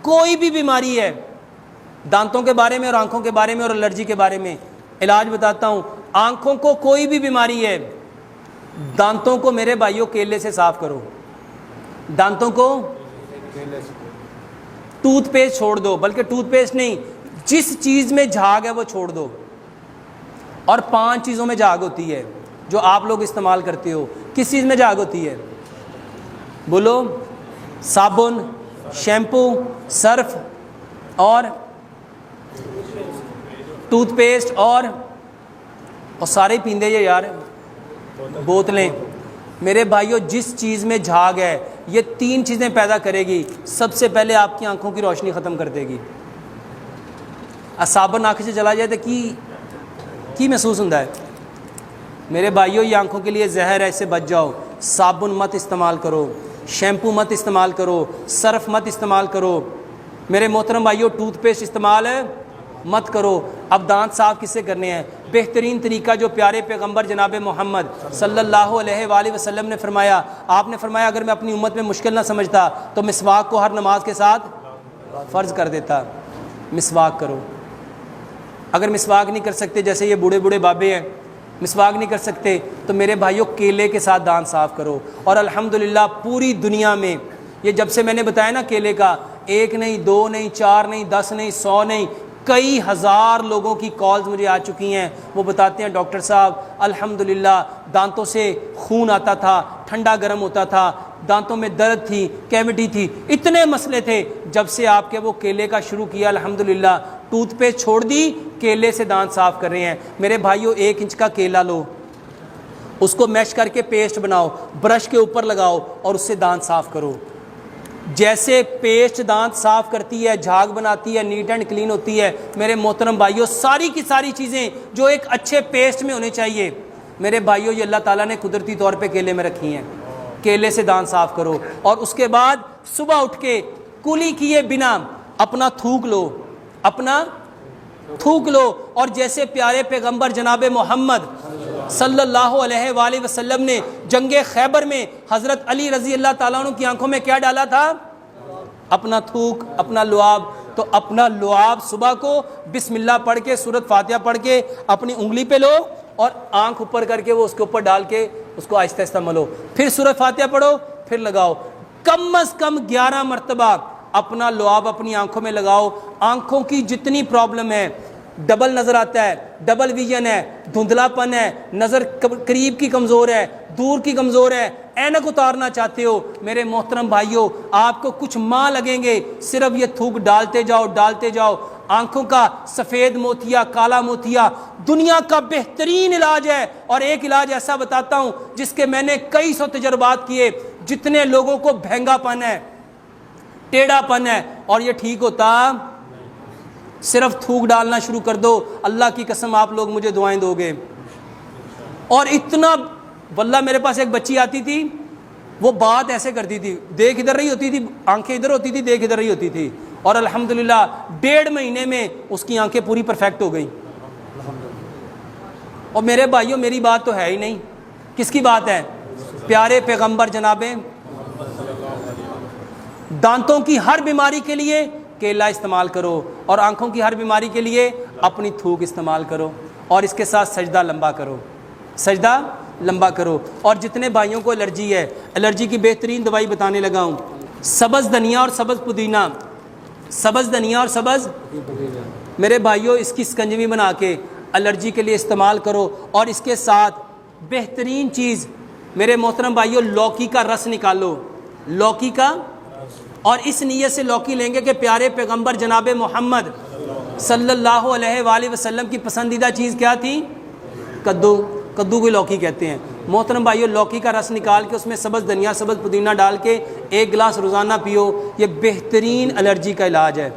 کوئی بھی بیماری ہے، دانتوں کے بارے میں اور آنکھوں کے بارے میں اور الرجی کے بارے میں علاج بتاتا ہوں. آنکھوں کو کوئی بھی بیماری ہے، دانتوں کو میرے بھائیوں کیلے سے صاف کرو. دانتوں کو ٹوتھ پیسٹ چھوڑ دو، بلکہ ٹوتھ پیسٹ نہیں، جس چیز میں جھاگ ہے وہ چھوڑ دو. اور 5 چیزوں میں جھاگ ہوتی ہے جو آپ لوگ استعمال کرتے ہو. کس چیز میں جھاگ ہوتی ہے؟ بولو. صابن، شیمپو، سرف اور ٹوتھ پیسٹ اور سارے پیندے یہ یار بوتلیں. میرے بھائیوں جس چیز میں جھاگ ہے یہ 3 چیزیں پیدا کرے گی. سب سے پہلے آپ کی آنکھوں کی روشنی ختم کر دے گی. صابن آنکھ سے چلا جائے تو کی محسوس ہوتا ہے؟ میرے بھائیوں یہ آنکھوں کے لیے زہر ہے، اس سے بچ جاؤ. صابن مت استعمال کرو، شیمپو مت استعمال کرو، سرف مت استعمال کرو. میرے محترم بھائیوں ٹوتھ پیسٹ استعمال مت کرو. اب دانت صاف کس سے کرنے ہیں؟ بہترین طریقہ جو پیارے پیغمبر جناب محمد صلی اللہ علیہ وآلہ وسلم نے فرمایا. آپ نے فرمایا اگر میں اپنی امت میں مشکل نہ سمجھتا تو مسواک کو ہر نماز کے ساتھ فرض کر دیتا. مسواک کرو. اگر مسواک نہیں کر سکتے، جیسے یہ بوڑھے بوڑھے بابے ہیں مسواک نہیں کر سکتے، تو میرے بھائیوں کیلے کے ساتھ دانت صاف کرو. اور الحمدللہ پوری دنیا میں یہ جب سے میں نے بتایا نا کیلے کا، 1 نہیں 2 نہیں 4 نہیں 10 نہیں 100 نہیں، کئی ہزار لوگوں کی کالز مجھے آ چکی ہیں. وہ بتاتے ہیں ڈاکٹر صاحب الحمدللہ دانتوں سے خون آتا تھا، ٹھنڈا گرم ہوتا تھا، دانتوں میں درد تھی، کیوٹی تھی، اتنے مسئلے تھے. جب سے آپ کے وہ کیلے کا شروع کیا الحمدللہ ٹوتھ پیسٹ چھوڑ دی، کیلے سے دانت صاف کر رہے ہیں. میرے بھائیوں 1 انچ کا کیلا لو، اس کو میش کر کے پیسٹ بناؤ، برش کے اوپر لگاؤ اور اس سے دانت صاف کرو. جیسے پیسٹ دانت صاف کرتی ہے، جھاگ بناتی ہے، نیٹ اینڈ کلین ہوتی ہے، میرے محترم بھائیوں ساری کی ساری چیزیں جو ایک اچھے پیسٹ میں ہونے چاہیے میرے بھائیوں یہ اللہ تعالیٰ نے قدرتی طور پہ کیلے میں رکھی ہیں. کیلے سے دانت صاف کرو. اور اس کے بعد صبح اٹھ کے کلی کیے بنا اپنا تھوک لو، اپنا تھوک لو. اور جیسے پیارے پیغمبر جناب محمد صلی اللہ علیہ وآلہ وسلم نے جنگ خیبر میں حضرت علی رضی اللہ تعالیٰ عنہ کی آنکھوں میں کیا ڈالا تھا؟ اپنا تھوک، اپنا لعاب. تو اپنا لعاب صبح کو بسم اللہ پڑھ کے سورۃ فاتحہ پڑھ کے اپنی انگلی پہ لو اور آنکھ اوپر کر کے وہ اس کے اوپر ڈال کے اس کو آہستہ آہستہ ملو. پھر سورۃ فاتحہ پڑھو، پھر لگاؤ. کم از کم 11 مرتبہ اپنا لعاب اپنی آنکھوں میں لگاؤ. آنکھوں کی جتنی پرابلم ہے، ڈبل نظر آتا ہے، ڈبل ویژن ہے، دھندلا پن ہے، نظر قریب کی کمزور ہے، دور کی کمزور ہے، اینک اتارنا چاہتے ہو، میرے محترم بھائیوں آپ کو کچھ ماہ لگیں گے صرف یہ تھوک ڈالتے جاؤ ڈالتے جاؤ. آنکھوں کا سفید موتیا، کالا موتیا دنیا کا بہترین علاج ہے. اور ایک علاج ایسا بتاتا ہوں جس کے میں نے کئی 100 تجربات کیے. جتنے لوگوں کو بھینگا پن ہے، ٹیڑھا پن ہے اور یہ ٹھیک ہوتا، صرف تھوک ڈالنا شروع کر دو. اللہ کی قسم آپ لوگ مجھے دعائیں دو گے. اور اتنا واللہ میرے پاس ایک بچی آتی تھی، وہ بات ایسے کرتی تھی، دیکھ ادھر رہی ہوتی تھی، آنکھیں ادھر ہوتی تھی، دیکھ ادھر رہی ہوتی تھی. اور الحمدللہ 1.5 مہینے میں اس کی آنکھیں پوری پرفیکٹ ہو گئی. اور میرے بھائیوں میری بات تو ہے ہی نہیں، کس کی بات ہے؟ پیارے پیغمبر جناب. دانتوں کی ہر بیماری کے لیے کیلا استعمال کرو اور آنکھوں کی ہر بیماری کے لیے اپنی تھوک استعمال کرو. اور اس کے ساتھ سجدہ لمبا کرو، سجدہ لمبا کرو. اور جتنے بھائیوں کو الرجی ہے، الرجی کی بہترین دوائی بتانے لگا ہوں. سبز دھنیا اور سبز پودینہ، سبز دھنیا اور سبز، میرے بھائیوں اس کی سکنجوی بنا کے الرجی کے لیے استعمال کرو. اور اس کے ساتھ بہترین چیز میرے محترم بھائیوں لوکی کا رس نکالو، لوکی کا. اور اس نیت سے لوکی لیں گے کہ پیارے پیغمبر جناب محمد صلی اللہ علیہ وآلہ وسلم کی پسندیدہ چیز کیا تھی؟ کدو. کدو کو لوکی کہتے ہیں. محترم بھائیو لوکی کا رس نکال کے اس میں سبز دھنیا سبز پودینہ ڈال کے 1 گلاس روزانہ پیو. یہ بہترین الرجی کا علاج ہے.